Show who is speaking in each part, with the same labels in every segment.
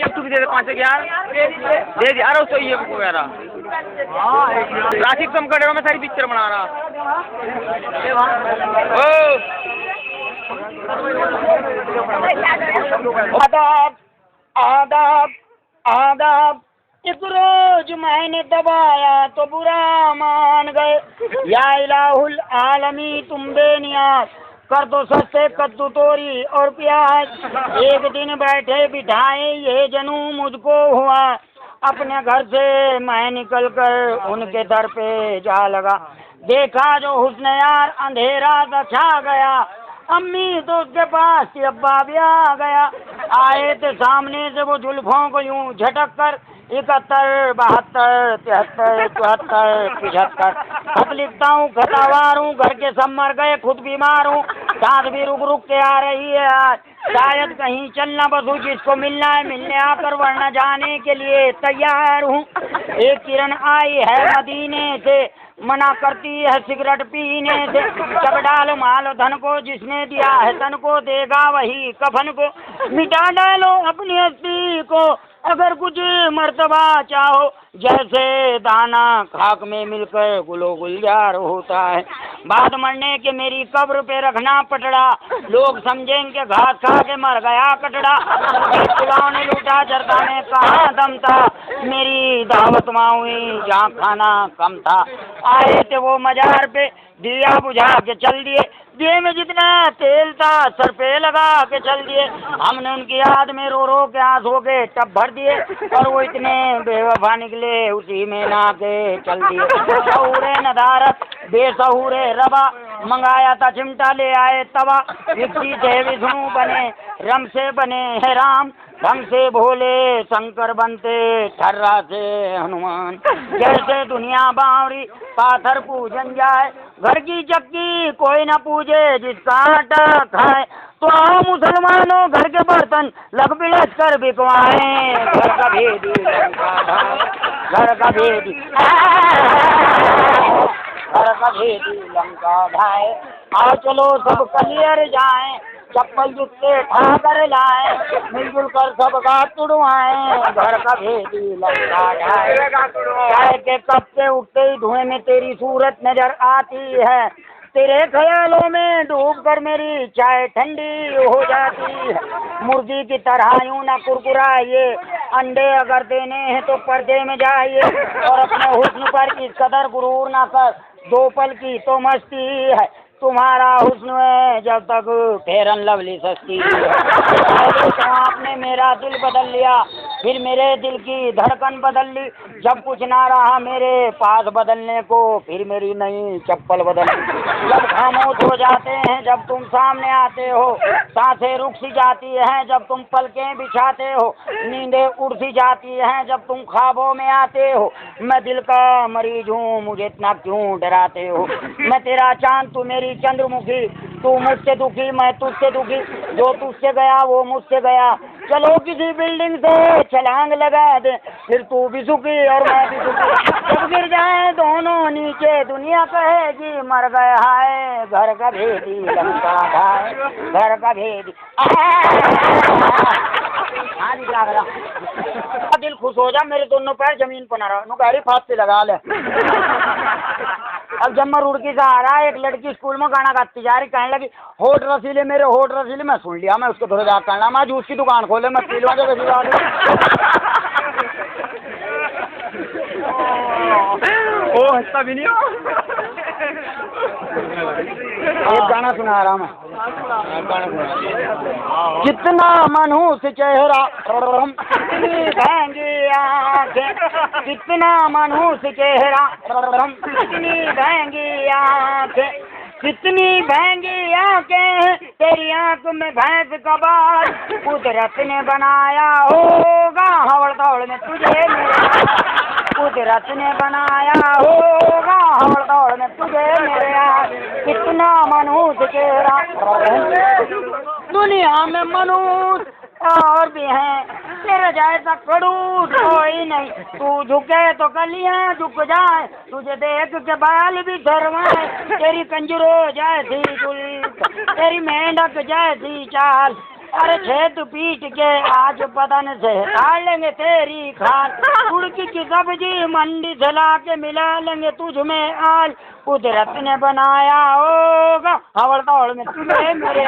Speaker 1: अब तू भी दे दे 5 यार, दे दे। अरे उसको ये वगैरह राशि कम कर रहा, मैं सारी पिक्चर बना रहा।
Speaker 2: आदाब आदाब आदाब। एक रोज मैंने दबाया तो बुरा मान गए। या इलाहुल आलमी तुम बेनियाज कर दो सस्ते कद्दू तोरी और प्याज। एक दिन बैठे बिठाए ये जनू मुझको हुआ, अपने घर से मैं निकल कर उनके दर पे जा लगा। देखा जो हुस्न यार अंधेरा सा छा गया। अम्मी तो उसके पास थी, अब्बा भी आ गया। आए थे सामने से वो जुल्फों को यूं झटक कर 71 72 73 74 75। खत लिखता हूँ, खतावार हूँ, घर के सब मर गए, खुद बीमार हूँ, सांस भी रुक रुक के आ रही है आज। शायद कहीं चलना बसू, जिसको मिलना है मिलने आकर, वरना जाने के लिए तैयार हूँ। एक किरण आई है मदीने से, मना करती है सिगरेट पीने से। जब डालो मालो धन को, जिसने दिया है तन को, देगा वही कफन को। मिटा डालो अपनी हस्ती को अगर कुछ मर्तबा चाहो, जैसे दाना खाक में मिलकर गुलो गुलजार होता है। बाद मरने के मेरी कब्र पे रखना पटड़ा, लोग समझेंगे घास खा के मर गया कटड़ा। पुलाव ने लूटा जरदा में कहाँ दम था, मेरी दावत माँ हुई जहाँ खाना कम था। आए थे वो मजार पे, दिया बुझा के चल दिए, दिए में जितना तेल था सर पे लगा के चल दिए। हमने उनकी याद में रो रो के आंसू के टब भर दिए, और वो इतने बेवफा निकले उसी में ना के चल दिए। शऊरे नदारत बेसहूरे रबा, मंगाया था चिमटा ले आए तवा। विक्सी थे विष्णु बने, रम से बने है राम, ढंग से भोले शंकर बनते, ठर्रा से हनुमान। जैसे दुनिया बावरी पाथर पूजन जाए, घर की चक्की कोई न पूजे जिसका आटा खाए। तो आओ मुसलमानों घर के बर्तन लग बिलस कर बिकवाएं, घर का भेदी घर का भेदी घर का भेदी लंका ढाए। आओ चलो सब कलियर जाएं, चप्पल जूते उठा कर लाए, मिलजुल कर सब गात तुड़वाएं, घर का भेदी लंका ढाए। चाय के कप से उठते ही धुएं में तेरी सूरत नजर आती है, तेरे ख्यालों में डूब कर मेरी चाय ठंडी हो जाती है। मुर्गी की तरह यूं ना कुरकुराइए, अंडे अगर देने हैं तो पर्दे में जाइए, और अपने हुस्न पर इस कदर गुरूर ना कर, 2 पल की तो मस्ती है, तुम्हारा हुस्न है जब तक फेरन लवली सस्ती है। तो आपने मेरा दिल बदल लिया, फिर मेरे दिल की धड़कन बदल ली। जब कुछ ना रहा मेरे पास बदलने को, फिर मेरी नई चप्पल बदल ली। जब खामोश हो जाते हैं जब तुम सामने आते हो, सांसें रुक सी जाती हैं जब तुम पलकें बिछाते हो, नींदें उड़ सी जाती हैं जब तुम ख्वाबों में आते हो। मैं दिल का मरीज हूँ, मुझे इतना क्यों डराते हो। मैं तेरा चांद तू मेरी चंद्रमुखी, तू मुझसे दुखी मैं तुझसे दुखी, जो तुझसे गया वो मुझसे गया। चलो किसी बिल्डिंग से छलांग लगा दे, फिर तू भी सुखी और मैं भी सुखी। जब गिर जाए दोनों नीचे दुनिया कहेगी मर गया है, घर का भेदी लंका ढाए, घर का भेदी। दिल खुश हो जा, मेरे दोनों पैर जमीन पर ना रहो, गाड़ी फात से लगा ले। अब जब मैं रुड़की से आ रहा, एक लड़की स्कूल में गाना गाती जा रही, कहने लगी होठ रसीले मेरे होठ रसीले। मैं सुन लिया, मैं उसको थोड़ा जा करना, मैं जूस की दुकान खोले, मैं पी लूँ
Speaker 1: ओ हंसता भी नहीं हो।
Speaker 2: एक गाना सुना रहा मैं, कितना मनहूस चेहरा कितनी आंखें, कितना मनहूस चेहरा कितनी महंगी आंखें, कितनी महंगी आंखें तेरी आंख में भैंस का बाल। कुदरत ने बनाया होगा हवड़ दौड़ में तुझे, कुदरत ने बनाया होगा हवड़ दौड़ में तुझे मेरे यार। कितना मनहूस चेहरा, दुनिया में मनहूस और भी हैं, तेरे जैसा खड़ूस कोई नहीं। तू झुके तो कलियां झुक जाए, तुझे देख के बाल भी धरवाए। तेरी कंजरो जैसी जुल्फ, तेरी मेंढक जैसी चाल, अरे छेद पीट के आज बदन से खा लेंगे तेरी खाल, उड़की की सब्जी मंडी से ला के मिला लेंगे तुझ में आल, कुदरत ने बनाया होगा हवड़ दौड़ में तुझे मेरे,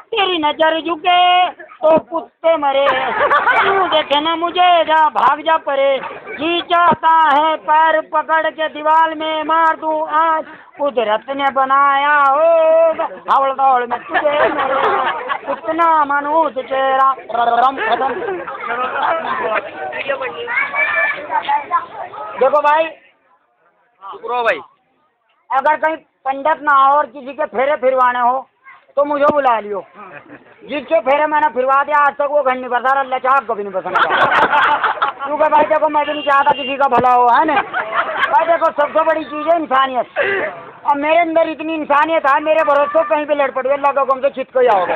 Speaker 2: तेरी नजर झुके तो कुत्ते मरे, तू देखे ना मुझे जा भाग जा परे, जी चाहता है पैर पकड़ के दीवार में मार दूं आज, कुदरत ने बनाया होगा हवड़ दौड़ में तुझे मेरे, कितना मनुष्य चेहरा रम खत्म। देखो भाई,
Speaker 1: भाई
Speaker 2: अगर कहीं पंडित ना हो और किसी के फेरे फिरवाने हो तो मुझे बुला लियो, जिसके फेरे मैंने फिरवा दिया आज तक वो घर नहीं बसा, अल्लाह चाह कभी नहीं बसना, क्योंकि भाई देखो मैं भी नहीं चाहता किसी का भला हो, है ना भाई। देखो सबसे बड़ी चीज है इंसानियत, और मेरे अंदर इतनी इंसानियत है, मेरे भरोसे कहीं पे लड़ पड़े अल्लाह का कम से छिट को होगा।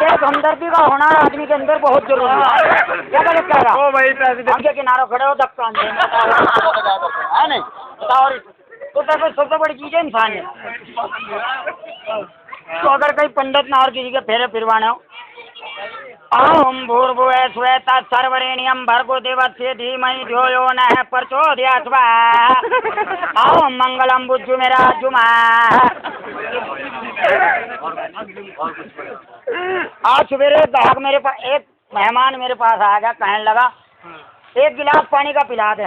Speaker 2: तो हमदर्दी का होना आदमी के अंदर बहुत जरूरी है। क्या गलत कह रहा हमसे किनारों खड़े हो धक्का है नहीं बताओ। तो देखो सबसे बड़ी चीज है इंसानियत। तो अगर कहीं पंडित ना और किसी के फेरे फिरवाने हो, ओम भूर्भुवः स्वः तत्सर्वरेण्यं भर्गो देवस्य धीमहि धियो यो नः प्रचोदयात् स्वाहा, ओम मंगलम बुद्धुमेराजुमा। आज सवेरे ग्राहक मेरे पास, एक मेहमान मेरे पास आ गया, कहने लगा एक गिलास पानी का पिला दे।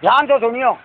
Speaker 2: ध्यान से सुनियो,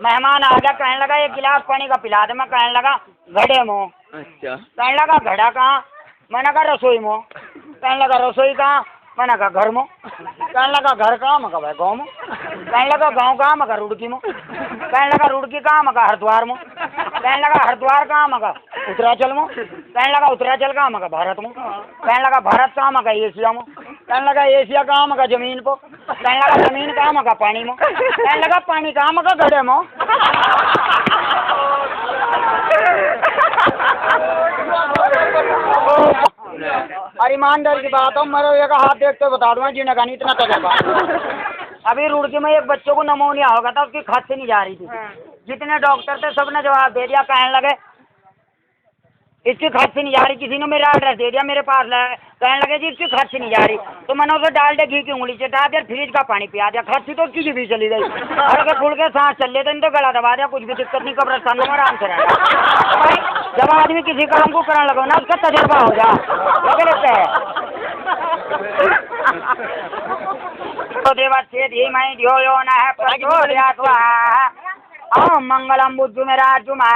Speaker 2: मेहमान आ गया, कहने लगा एक गिलास पानी का पिला दे। मैं कहने लगा घड़े में।
Speaker 1: अच्छा।
Speaker 2: कहने लगा घड़ा कहाँ? मैंने कहा रसोई में। कहने लगा रसोई कहाँ? मैंने कहा घर में। कहने लगा घर कहाँ? मैं कहा भाई गाँव में। कहने लगा गाँव कहाँ? मैं कहा रुड़की में। कहने लगा रुड़की कहाँ? मैं कहा हरिद्वार में। कहने लगा हरिद्वार कहाँ? मैं कहा उत्तराचल में। कहने लगा उत्तराचल कहाँ? मैं कहा भारत में। कहने लगा भारत कहाँ? मैं कहा एशिया में। कहने लगा एशिया कहाँ? मैं कहा जमीन पर। कहने लगा जमीन कहाँ? मैं कहा पानी में। कहने लगा पानी कहाँ? मैं कहा गड्ढे में। और ईमानदारी की बात हो, मेरे एक हाथ देखते बता दूंगा जिन्हें कहा इतना तजर्बा। अभी रुड़की में एक बच्चों को नमोनिया हो गया था, उसकी खांसी नहीं जा रही थी। जितने डॉक्टर थे सबने जवाब दे दिया, कहने लगे इसकी खांसी नहीं जा रही। किसी ने मेरा एड्रेस दे दिया, मेरे पास कहने लगे जी इसकी खांसी नहीं जा रही। तो मैंने उसे डाल दे घी की उंगली चटा दिया, फ्रिज का पानी पिया दिया, खांसी तो उसकी भी चली गई। हल्के फुल्के सांस चल लेते, तो गला दबा दिया, कुछ भी दिक्कत नहीं, कब्रिस्तान में आराम से रहना। भाई जब आदमी किसी काम को करने लगो ना, उसका तजर्बा हो जा, क्या लगता है? तो देवस्य धीमहि धियो यो नः प्रचोदयात् स्वाहा, ओम मंगलम बुद्धुमेराजुमा।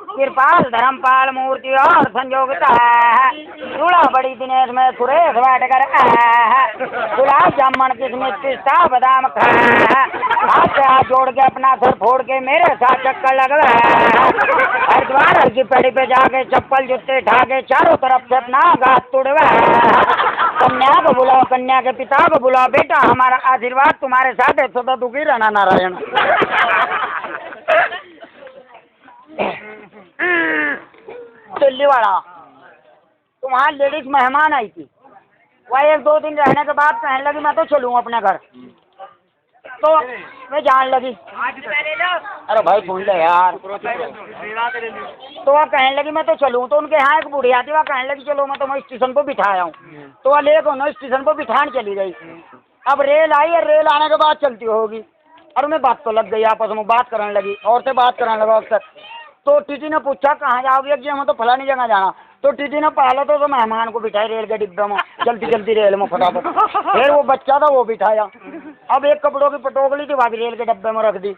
Speaker 2: कृपाल धर्मपाल मूर्ति और संयोगता जुड़ा बड़ी दिनेश में सुरेश बैठ कर गुलाब जामुन किसमिस पिस्ता बादाम खा, हाथ से हाथ जोड़ के अपना सर फोड़ के मेरे साथ चक्कर लगवा, हरिद्वार हर की पेड़ी पे जाके चप्पल जूते ढाके चारों तरफ से अपना घाट तोड़वा। कन्या को बुलाओ, कन्या के पिता को बुलाओ, बेटा हमारा आशीर्वाद तुम्हारे साथ है, सदा दुखी रहना नारायण। दिल्ली वाला तो वहाँ लेडीज मेहमान आई थी, वह एक दो दिन रहने के बाद कहने लगी मैं तो चलूँ अपने घर। तो मैं जान लगी, अरे भाई सुन ले यार। तो वह कहने लगी मैं तो चलूँ। तो उनके यहाँ एक बुढ़िया थी, वह कहने लगी चलो मैं तुम्हें स्टेशन पर बिठाया हूँ। तो वह लेकर उन्हें स्टेशन पर बिठाने चली गई। अब रेल आई और रेल आने के बाद चलती होगी, और उन्हें बात तो लग गई, आपस में बात करने लगी, और से बात करने लगा अक्सर। तो टीटी ने पूछा कहाँ जाओगे? कि हमें तो फलानी जगह जाना। तो टीटी ने पहले तो मेहमान को बिठाया रेल के डिब्बे में, जल्दी जल्दी रेल में फटाफट। फिर वो बच्चा था वो बिठाया। अब एक कपड़ों की पटोकली थी, भाभी रेल के डब्बे में रख दी।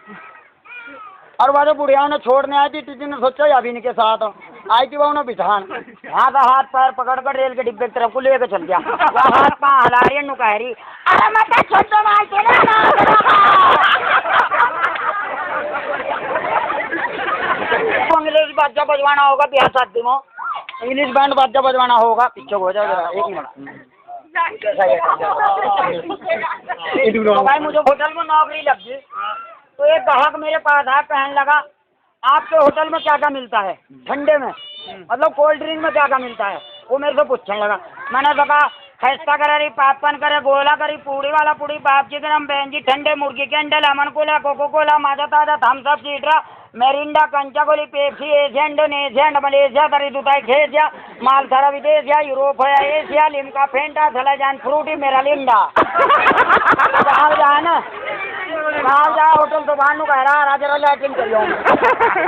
Speaker 2: और वह जो बुढ़िया ने छोड़ने आई थी, टीटी ने सोचा अभी इनके साथ आई थी, वह उन्हें बिठान। वहाँ का हाथ पैर पकड़ कर रेल के डिब्बे की तरफ को लेकर चल गया। वह हाथ पाँव हिला रही है, नु कह रही अरे मत छोड़ो मार इंग्लिश बाजा बजवाना होगा बिहार शादी में, इंग्लिश बैंड बाजा बजवाना होगा। पीछे हो जाओ जरा, एक मिनट। तो भाई मुझे होटल में नौकरी लग गई। तो एक ग्राहक मेरे पास आया, कहने लगा आपके होटल में क्या क्या मिलता है ठंडे में, मतलब कोल्ड ड्रिंक में क्या क्या मिलता है? वो मेरे से पूछने लगा। मैंने कहा खस्ता करी, पापन करे, गोला करी, पूड़ी वाला पूड़ी, बाप जी गरम, बहन जी ठंडे, मुर्गी के अंडे, lemon cola, coco cola, Maaza ताजा, थम्स अप, सीड्रा, मेरिंडा, कंचागोली, पेप्सी, एशिया, इंडोनेशिया, मलेशिया, तरीदुताई, खेसिया, मालथारा, विदेशिया, यूरोप है, एशिया, लिमका, फेंटा, सलाजान, फ्रूटी, मेरालिंडा। कहाँ जा ना, कहाँ जा, होटल तो बानू कह रहा राजा लैट्रिन करियो।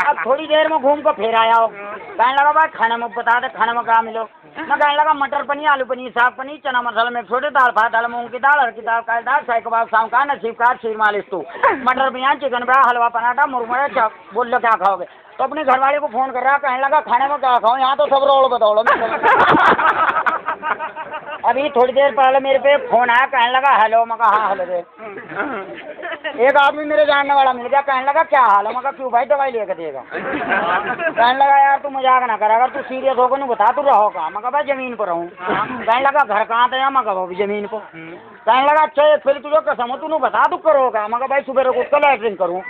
Speaker 2: अब थोड़ी देर में घूम को फिर आया हो, कहने लगा भाई खाने में बता दे, खाने में क्या मिलो। मैं कहने लगा मटर पनीर, आलू पनीर, साग पनीर, चना मसाला में छोटे, दाल भात, दाल मूंग की दाल, हर की दाल, काली दाल, शाही कबाब, शाम का नसीब का शीर मालिश तू, मटर बिरयानी, चिकन ब्रा, हलवा, पराठा, मुरमुरे, बोल लो क्या खाओगे। तो अपने घरवाले को फोन कर रहा, कहने लगा खाने में क्या खाऊं, यहाँ तो सब रोल बदौलो। अभी थोड़ी देर पहले मेरे पे फोन आया, कहने लगा हेलो। मैं कहा हाँ हेलो रे। एक आदमी मेरे जानने वाला मिल गया, कहने लगा क्या हाल है। मैं कहा क्यों भाई, दवाई लेकर देगा। कहने लगा यार तू मजाक ना कर, अगर तू सीरियस होगा नहीं बता तू रहो कहाँ। मैं कहा भाई जमीन पर रहूँ। कहने लगा घर कहाँ था। मैं कहा जमीन पर। कहने लगा अच्छा फिर तुझे कसम हो तू बता तू करोगा। मैं कहा भाई सुबह को उसका लैट्रिन करूँ।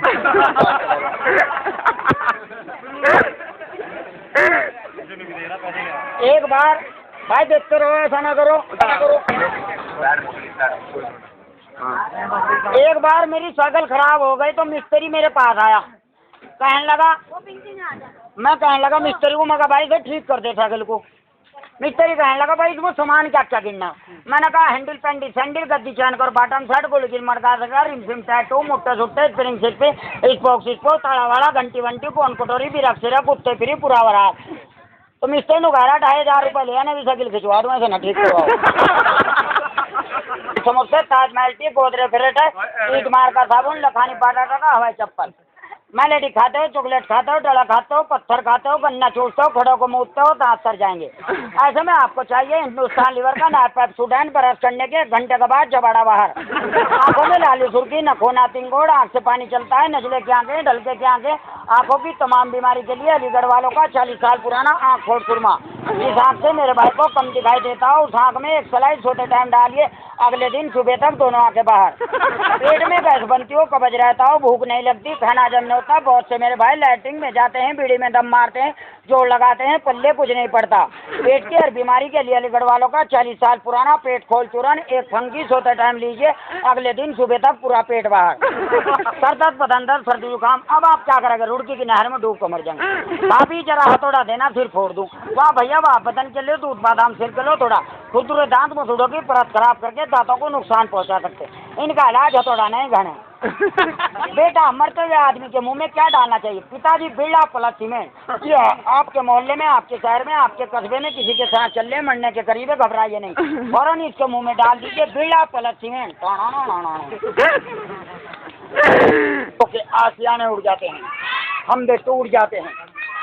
Speaker 2: एक बार भाई देखते रहो, ऐसा ना करो। एक बार मेरी साइकिल खराब हो गई तो मिस्त्री मेरे पास आया, कहने लगा, मैं कहने लगा मिस्त्री को, मगर भाई से ठीक कर दे साइकिल को। मिस्त्री कहने लगा भाई इसमें सामान क्या क्या गिनना। मैंने कहा हैंडल पेंडिल सैंडल, गद्दी चैन कर, बॉटम सेट, गोलगिल, मड़का सगा, रिमसिम टैटू, मुट्टे सुट्टे, स्प्रिंग सेट पे, स्पोक ताला वाला, घंटी वंटी, कौन कटोरी भी रख सिरा, कुत्ते फिरी पूरा वरा। तो मिस्त्री ने कहा 2,500 रुपये ले आने भी साइकिल खिंचवा दूँ, ऐसे ना ठीक करवाओ। समोसे, ताजमहल टी, गोदरे फ्रेट है, ईट मार का साबुन, लखानी पाटा का हवाई चप्पल। मैं लेडी खाते हो, चॉकलेट खाते हो, डला खाते हो, पत्थर खाते हो, गन्ना चूसते हो, खड़ों को मूदते हो, दांत सर जाएंगे। ऐसे में आपको चाहिए हिंदुस्तान लीवर का नाइट सुडैन, ब्रश करने के घंटे के बाद जबाड़ा बाहर। आंखों में लाली सुर्खी, नखों नातिंग गोड़, आंख से पानी चलता है, नजले की आंखें, ढलके की आंखें, आंखों की तमाम बीमारी के लिए अलीगढ़ वालों का 40 साल पुराना आंख फोड़ सुरमा। जिस आंख से मेरे भाई को कम दिखाई देता हो उस आंख में एक स्लाइड सोते टाइम डालिए, अगले दिन सुबह तक दोनों आंखें बाहर। पेट में गैस बनती हो, कब्ज रहता हो, भूख नहीं लगती, खाना हजम नहीं होता। बहुत से मेरे भाई लैट्रिन में जाते हैं, बीड़ी में दम मारते हैं, जोड़ लगाते हैं, पल्ले कुछ नहीं पड़ता। पेट की हर बीमारी के लिए अलीगढ़ वालों का 40 साल पुराना पेट खोल चूरन, एक फंगी सोते टाइम लीजिए, अगले दिन सुबह तक पूरा पेट बाहर। सर दर्द, बदन दर्द, सर्दी जुकाम, अब आप क्या करेंगे, रुड़की की नहर में डूब कर मर जाएंगे। भाभी जरा हथौड़ा देना फिर फोड़ दूं। वाह भैया वाह, बदन के लिए दूध बादाम सिर के लो थोड़ा, खुरदुरे दांत मसूड़ों की परत खराब करके दांतों को नुकसान पहुंचा सकते, इनका इलाज हथौड़ा नहीं घने। बेटा मरते हुए आदमी के मुंह में क्या डालना चाहिए? पिताजी बिरला प्लस सीमेंट। ये आपके मोहल्ले में, आपके शहर में, आपके कस्बे में किसी के साथ चलने मरने के करीब है, घबराइए नहीं, फौरन इसके मुंह में डाल दीजिए बिरला प्लस सीमेंट। ओके, आसियाने उड़ जाते हैं, हम दे टूट जाते हैं,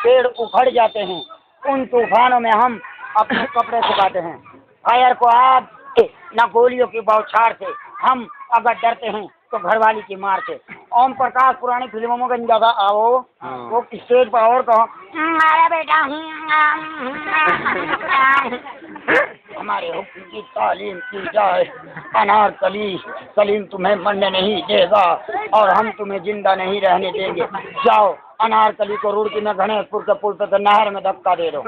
Speaker 2: पेड़ उखड़ जाते हैं, उन तूफानों में हम अपने कपड़े सुखाते हैं। फायर को आग न गोलियों की बौछार से, हम अगर डरते हैं तो घरवाली की मार से। ओम प्रकाश पुरानी फिल्मों में गंजा था, आओ वो स्टेज पर और कहो अरे बेटा हमारे हुक्म की तालीम की जाए, अनारकली सलीम तुम्हें मरने नहीं देगा और हम तुम्हें जिंदा नहीं रहने देंगे। जाओ अनारकली को रुड़की में गणेशपुर के पुल पे नहर में धक्का दे दो।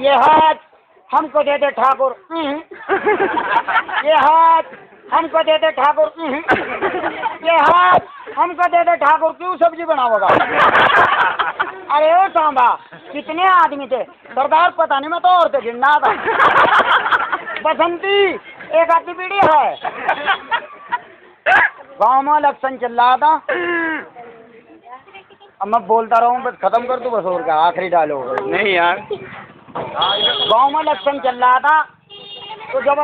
Speaker 2: ये हाथ हमको दे दे ठाकुर, ये हाथ हमको दे दे ठाकुर, ये हाथ हमको दे दे ठाकुर, क्यों सब्जी बनाओगा? अरे ओ सांबा कितने आदमी थे सरदार, पता नहीं मैं तो और से गिनना था। बसंती एक आधी पीढ़ी है, गाँव में इलेक्शन चल रहा था। अब मैं बोलता रहूँ बस खत्म कर दूँ, बस और क्या आखिरी डायलॉग नहीं यार। गाँव में इलेक्शन चल रहा था तो जब